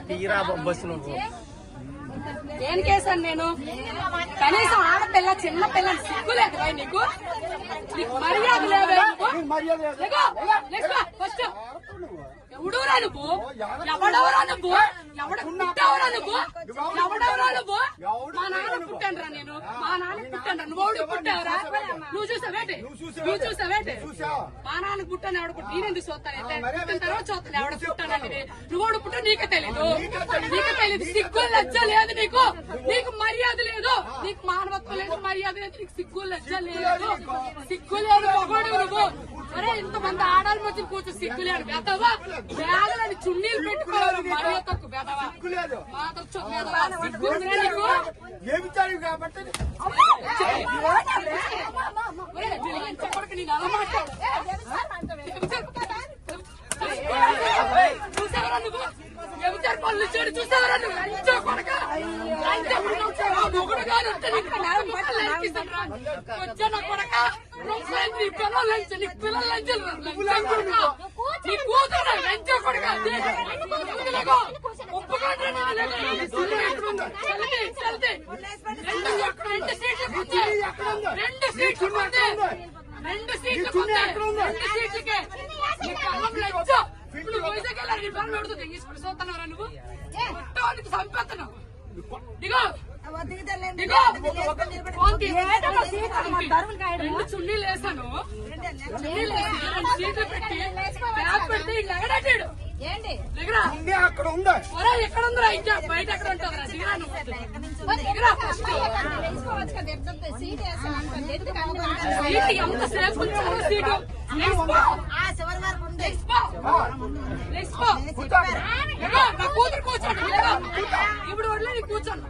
తీరా బస్సు నువ్వు దేనికేసాను నేను? కనీసం ఆడపిల్ల చిన్న పిల్లని సిగ్గులేదు నీకు? మర్యాద లేదా? ఫస్ట్ ఎవడవరా నువ్వు? ఎవడవరా నువ్వు? పుట్టావరా నువ్వు? ఎవడవరా నువ్వు? మా నాన్న పుట్టానురా నేను. మా నాన్న పుట్టాను. నువ్వు పుట్టావరా? నువ్వు చూసావేటి? నువ్వు చూసావేటి? మా నాన్నకు పుట్టాను. ఎవడ పుట్టి నేనెందుకు చూస్తాను? పుట్టిన తర్వాత చూస్తాను ఎవడ పుట్టానంటే. నువ్వు పుట్టా నీకే తెలీదు. నీకే తెలీదు. సిగ్గు లజ్జ లేదు నీకు. నీకు మర్యాద లేదు. నీకు మానవత్వం లేదు, మర్యాద లేదు. నీకు సిగ్గు లజ్జ లేదు. సిగ్గు లేదు మగోడు నువ్వు. అరే ఇంతమంది ఆడాలి మధ్య కూర్చో సిగ్గు లేదు. బెదవా బ్యాగులని చున్నీలు పెట్టుకోవాలి. మర్యాద తక్కువ బెదవా సిగ్గు నీకు. చెప్పడానికి నేను అలా మాట్లాడు. చూసావరా నువ్వు? ఎవరు పనులు చేయడు చూసావరా నువ్వు? లంచో కొడక మొగుడు గారు వచ్చా నా కొడక. నీ పిల్లలు లంచ, నీ పిల్లలు లంచాలు నీ కూతురు లంచో కొడక. ఒప్పుకోండి. రెండు సీట్లు కూర్చాయి. రెండు సీట్లకే ఇప్పుడు వైజాగ్ వెళ్ళారు. నీ పిల్లలు పెడుతుంది తీసుకుని చూస్తున్నారా నువ్వు? మొత్తానికి చంపేస్తున్నావు. దిగో రెండు చున్నీలు వేసాను. చున్నీలు వేసి రెండు సీట్లు పెట్టి బ్యాగ్ పెడితే ఇట్లా ఎగడాటాడు. అక్కడ ఉందా? ఎక్కడ ఉందిరా? ఇంకా బయట ఎక్కడ ఉంటుందిరా? దిగరా నువ్వు. దిగరా ఫస్ట్. సీటు ఎంతసేపు ఉంచాలి? సీటు నా కూతురు కూర్చోండి. ఇప్పుడు వడ్లే నీ కూర్చోండి.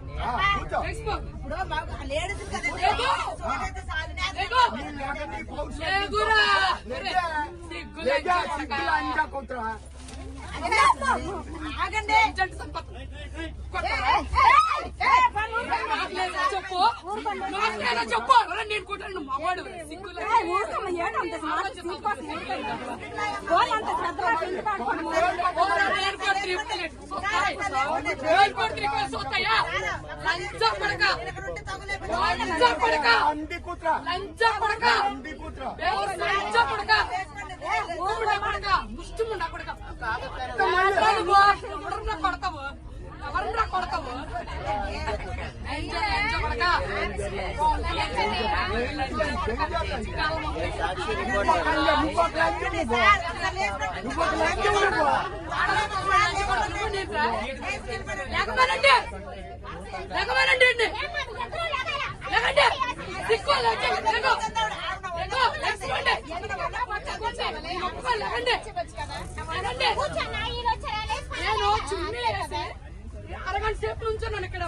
చెప్పు చెప్పు. నేను కూర్చొని నువ్వు మగవాడు సిగ్గులు చూస్తాయా? లంచ పడక లంచ పడక లంచ పడక లంచ పడక పడక ముష్టిముండ కొడక. ఎవరన్నా కొడతావు? ఎవరన్నా కొడతావు? లేకపోయినండి లేకపోయినండి లేకండి సిక్కు నేను చున్నీ వేసి అరగంట సేపు నుంచున్నాను ఇక్కడ.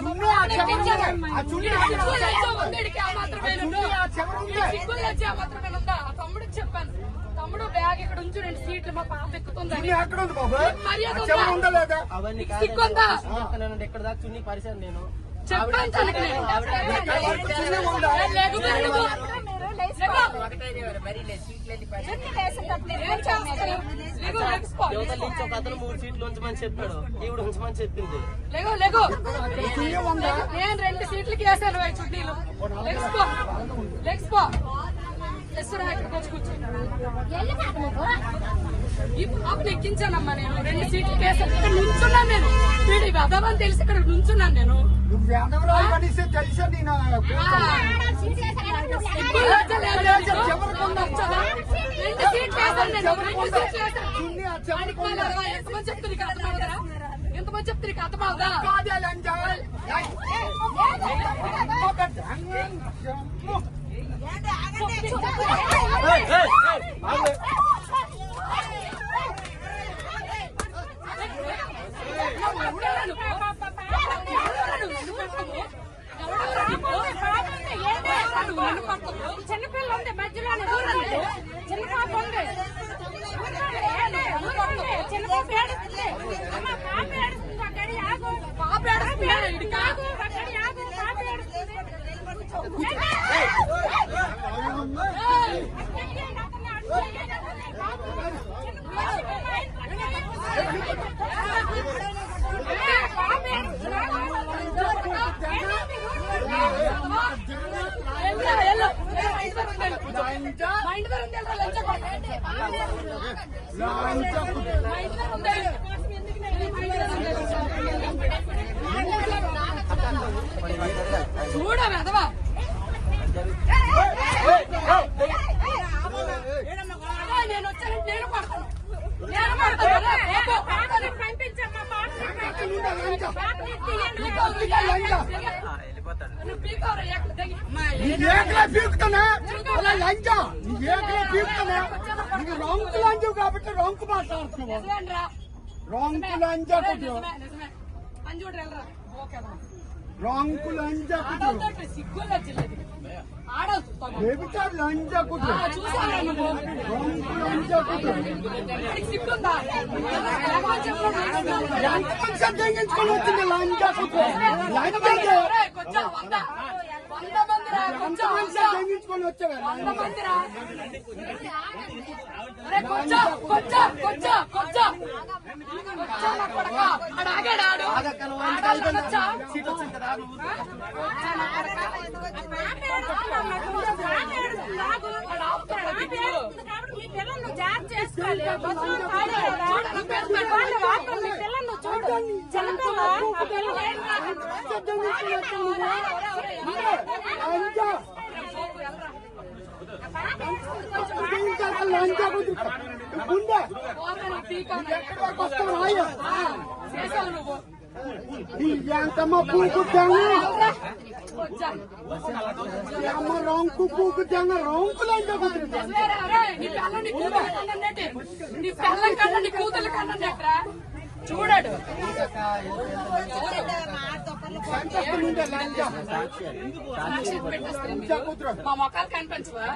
తమ్ముడికి చెప్పాను, తమ్ముడు బ్యాగ్ ఇక్కడ ఉంచు, రెండు సీట్లు మా పాప ఎక్కుతుంది. సిక్కుందా ఎక్కడ దాకా చున్నీ పరిచయం నేను చెప్పాను. అతను 3 సీట్లు ఉంచమని చెప్పాడు, ఈవిడ ఉంచమని చెప్పింది. నేను 2 సీట్లకి వేసాను చుట్టీలు. ఇక్కడికి వచ్చి కూర్చున్నాను. ఈ పాపను ఎక్కించానమ్మా నేను. 2 సీట్లు వేసాను. ఇక్కడ నుంచున్నాను నేను. వీడి వెదవని తెలిసి ఇక్కడ నుంచున్నాను నేను. తెలుసా నేను 2 సీట్లు వేసాను నేను. 2 సీట్లు వేసాను. ఎంతమంది చెప్తే నీకు అర్థమవుతారా? ఎంతమంది చెప్తే నీకు అర్థమవుతా? చిన్నపిల్ల ఉంది మధ్యలో, చిన్న పాప ఉంది, చిన్న పాప ఏడుస్తుంది. పాప ఏడుస్తుంది అక్కడి ఆగు. పాప ఏడుస్తుంది కాదు అక్కడి ఆగు. పాప ఏడుస్తుంది. లంచా మా ఇంటి దగ్గర ఉంది వెళ్ళరా, లంచా కొడుకు. లంచా మా ఇంటి దగ్గర ఉంది. చూడ వెదవా నేను వచ్చానంటే నేను కొడతాను. నేను కొడతాను. ఏకలా పీకుతానా అలా లంచా ఏకలా పీకుతానా నీకు రొంకు లంచు కాబట్టి రొంకు మాట్లాడుతున్నావు రొంకు లంచా కొట్టు రొంకు లంచా కొట్టు సిగ్గుల్లో చిల్లది ఆడవుతా ఏమిటా లంచా కొట్టు చూసాను నువ్వు రొంకు లంచా కొట్టు సిగ్గుందా ఎంత మనిషి తెగించుకొని వచ్చింది లంచా కొట్టు లంచా కొంచెం 100 మందిరా కొంచెం మనిషి తెగించుకొని వచ్చావా 100 మందిరా అరే కొంచెం కొంచెం కొంచెం కొంచెం ఆడాగాడు లంచా కొట్టు గుండె ఎక్కడి వరకు వస్తావు రాయ చేసావు నువ్వు ఎంతమ్మ పూకు తెంగ అమ్మ రొంకు పూకు తెంగ రొంకు లంచా కొట్టు నీ పిల్లల కన్నా నీ కూతుర్ల కన్నా నెట్రా చూడాడు లంచా మా మొక్కలు కనిపించవా